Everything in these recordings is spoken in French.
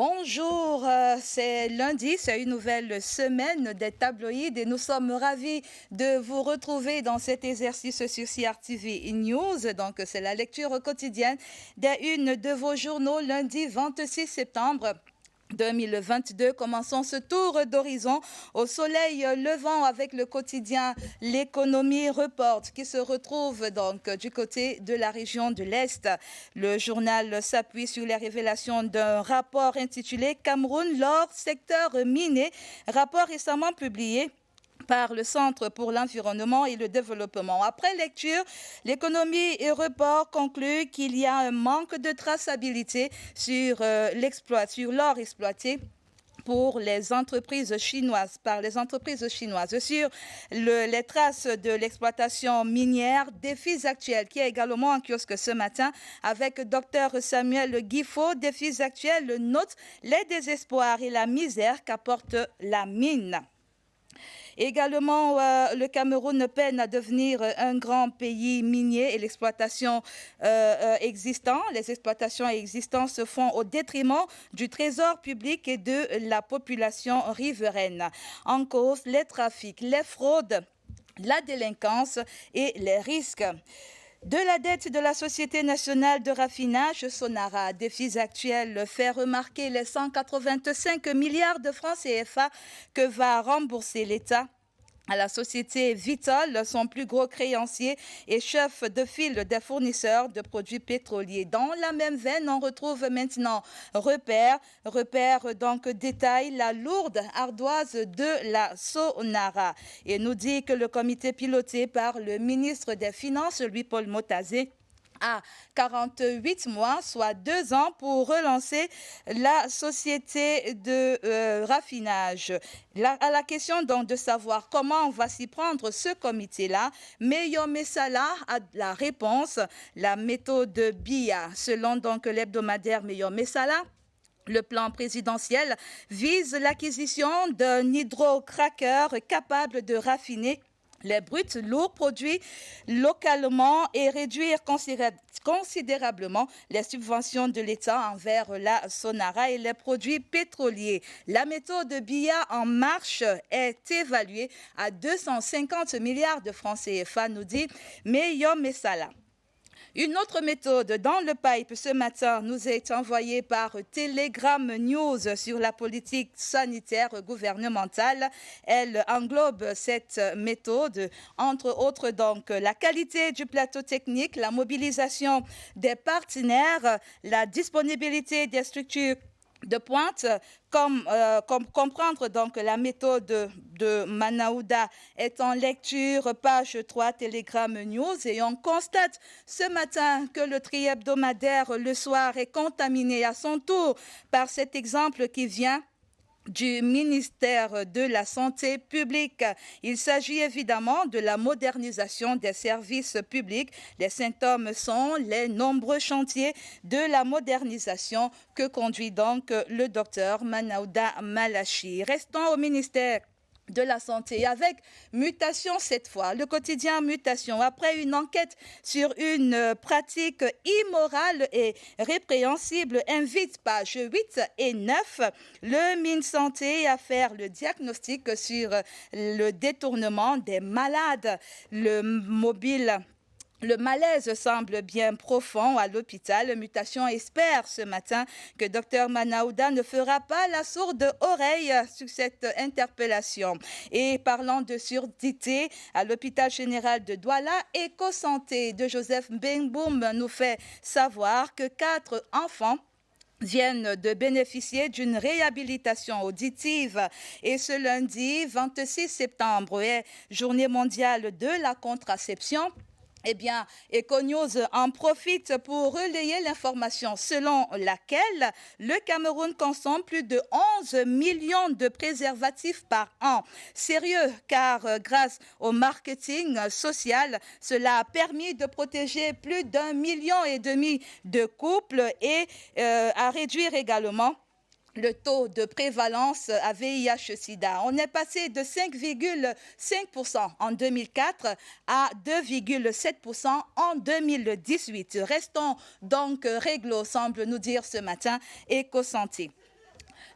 Bonjour, c'est lundi, c'est une nouvelle semaine des tabloïds et nous sommes ravis de vous retrouver dans cet exercice sur CRTV News. Donc, c'est la lecture quotidienne des unes de vos journaux lundi 26 septembre. 2022, commençons ce tour d'horizon au soleil levant avec le quotidien L'économie Report qui se retrouve donc du côté de la région de l'Est. Le journal s'appuie sur les révélations d'un rapport intitulé Cameroun, l'or, secteur minier, rapport récemment publié par le Centre pour l'environnement et le développement. Après lecture, l'économie et report conclut qu'il y a un manque de traçabilité sur l'or exploité pour les entreprises chinoises, par les entreprises chinoises. Sur les traces de l'exploitation minière, défis actuels, qui est également en kiosque ce matin avec Dr Samuel Guifo. Défis actuels note les désespoirs et la misère qu'apporte la mine. Également, le Cameroun peine à devenir un grand pays minier et les exploitations existantes se font au détriment du trésor public et de la population riveraine. En cause, les trafics, les fraudes, la délinquance et les risques. De la dette de la Société nationale de raffinage Sonara, défis actuels fait remarquer les 185 milliards de francs CFA que va rembourser l'État à la société Vitol, son plus gros créancier et chef de file des fournisseurs de produits pétroliers. Dans la même veine, on retrouve maintenant Repère donc détaille la lourde ardoise de la Sonara et nous dit que le comité piloté par le ministre des Finances, Louis-Paul Motazé, à 48 mois, soit 2 ans, pour relancer la société de raffinage. À la question donc de savoir comment on va s'y prendre ce comité-là, Meyo Messala a la réponse, la méthode BIA. Selon donc l'hebdomadaire Meyo Messala, le plan présidentiel vise l'acquisition d'un hydrocracker capable de raffiner les bruts lourds produits localement et réduire considérablement les subventions de l'État envers la Sonara et les produits pétroliers. La méthode BIA en marche est évaluée à 250 milliards de francs CFA, nous dit Meyo Messala. Une autre méthode dans le pipe ce matin nous est envoyée par Telegram News sur la politique sanitaire gouvernementale. Elle englobe cette méthode, entre autres donc la qualité du plateau technique, la mobilisation des partenaires, la disponibilité des structures de pointe, comprendre donc la méthode de Manaouda est en lecture, page 3 Telegram News, et on constate ce matin que le tri-hebdomadaire Le Soir est contaminé à son tour par cet exemple qui vient du ministère de la Santé publique. Il s'agit évidemment de la modernisation des services publics. Les symptômes sont les nombreux chantiers de la modernisation que conduit donc le docteur Manaouda Malachi. Restons au ministère de la Santé avec Mutation cette fois. Le quotidien Mutation, après une enquête sur une pratique immorale et répréhensible, invite pages 8 et 9 le MinSanté à faire le diagnostic sur le détournement des malades. Le malaise semble bien profond à l'hôpital. Mutation espère ce matin que Dr Manaouda ne fera pas la sourde oreille sur cette interpellation. Et parlant de surdité, à l'hôpital général de Douala, Éco-Santé de Joseph Benboum nous fait savoir que 4 enfants viennent de bénéficier d'une réhabilitation auditive. Et ce lundi 26 septembre est journée mondiale de la contraception. Eh bien, Econews en profite pour relayer l'information selon laquelle le Cameroun consomme plus de 11 millions de préservatifs par an. Sérieux, car grâce au marketing social, cela a permis de protéger plus d'1,5 million de couples et à réduire également le taux de prévalence à VIH-Sida. On est passé de 5,5% en 2004 à 2,7% en 2018. Restons donc réglo, semble nous dire ce matin Éco-Santé.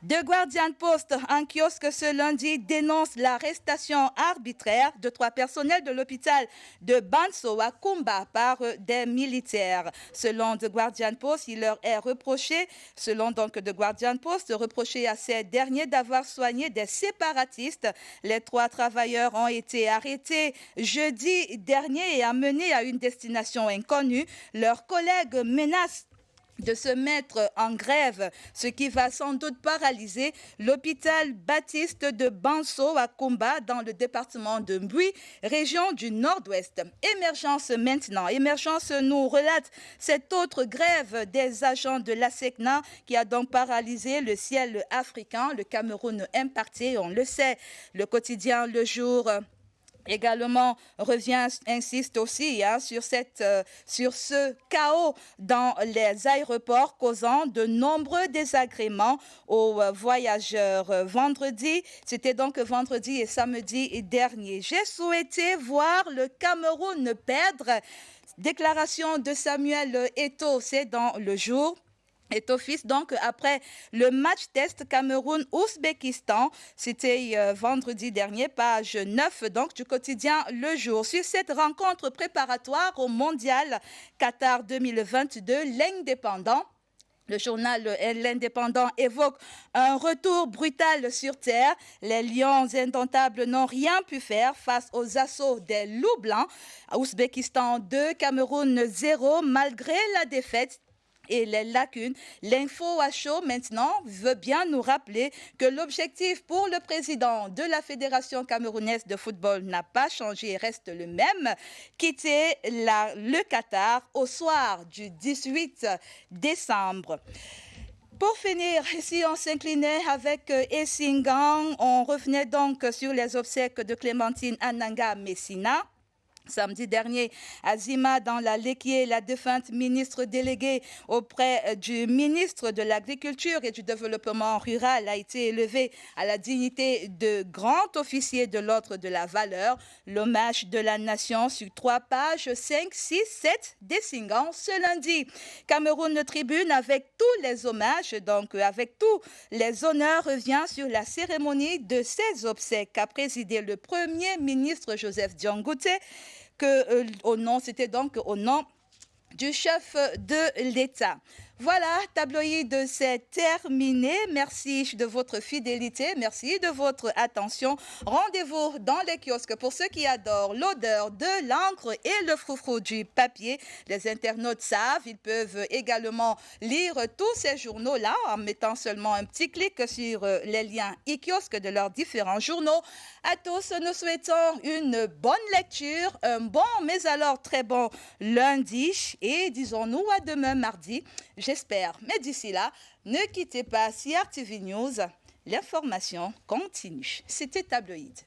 The Guardian Post, un kiosque ce lundi, dénonce l'arrestation arbitraire de 3 personnels de l'hôpital de Banso à Kumba par des militaires. Selon The Guardian Post, il leur est reproché, The Guardian Post, reproché à ces derniers d'avoir soigné des séparatistes. Les 3 travailleurs ont été arrêtés jeudi dernier et amenés à une destination inconnue. Leurs collègues menacent de se mettre en grève, ce qui va sans doute paralyser l'hôpital Baptiste de Banso à Kumba dans le département de Mbui, région du Nord-Ouest. Émergence maintenant. Émergence nous relate cette autre grève des agents de l'ASECNA qui a donc paralysé le ciel africain, le Cameroun impacté, on le sait. Le quotidien Le Jour également insiste aussi sur ce chaos dans les aéroports causant de nombreux désagréments aux voyageurs. C'était donc vendredi et samedi dernier. J'ai souhaité voir le Cameroun perdre. Déclaration de Samuel Eto'o, c'est dans Le Jour. Et office donc après le match test Cameroun-Ouzbékistan, c'était vendredi dernier, page 9 donc du quotidien Le Jour. Sur cette rencontre préparatoire au mondial Qatar 2022, l'Indépendant, le journal L'Indépendant évoque un retour brutal sur terre. Les Lions indomptables n'ont rien pu faire face aux assauts des loups blancs. Ouzbékistan 2, Cameroun 0, malgré la défaite et les lacunes. L'info à chaud maintenant veut bien nous rappeler que l'objectif pour le président de la Fédération camerounaise de football n'a pas changé et reste le même, quitter le Qatar au soir du 18 décembre. Pour finir, ici on s'inclinait avec Essingan, on revenait donc sur les obsèques de Clémentine Ananga Messina. Samedi dernier, à Zima, dans la Lekié, la défunte ministre déléguée auprès du ministre de l'Agriculture et du Développement rural a été élevée à la dignité de grand officier de l'Ordre de la Valeur. L'hommage de la nation sur 3 pages, 5, 6, 7 d'Essingan ce lundi. Cameroun Tribune avec tous les hommages, donc avec tous les honneurs, revient sur la cérémonie de ces obsèques qu'a présidé le Premier ministre Joseph Diangote, c'était donc au nom du chef de l'État. Voilà, tabloïd, c'est terminé. Merci de votre fidélité, merci de votre attention. Rendez-vous dans les kiosques pour ceux qui adorent l'odeur de l'encre et le froufrou du papier. Les internautes savent, ils peuvent également lire tous ces journaux-là en mettant seulement un petit clic sur les liens e-kiosques de leurs différents journaux. À tous, nous souhaitons une bonne lecture, un bon, mais alors très bon lundi et disons-nous à demain mardi. J'espère. Mais d'ici là, ne quittez pas CRTV News. L'information continue. C'était Tabloïd.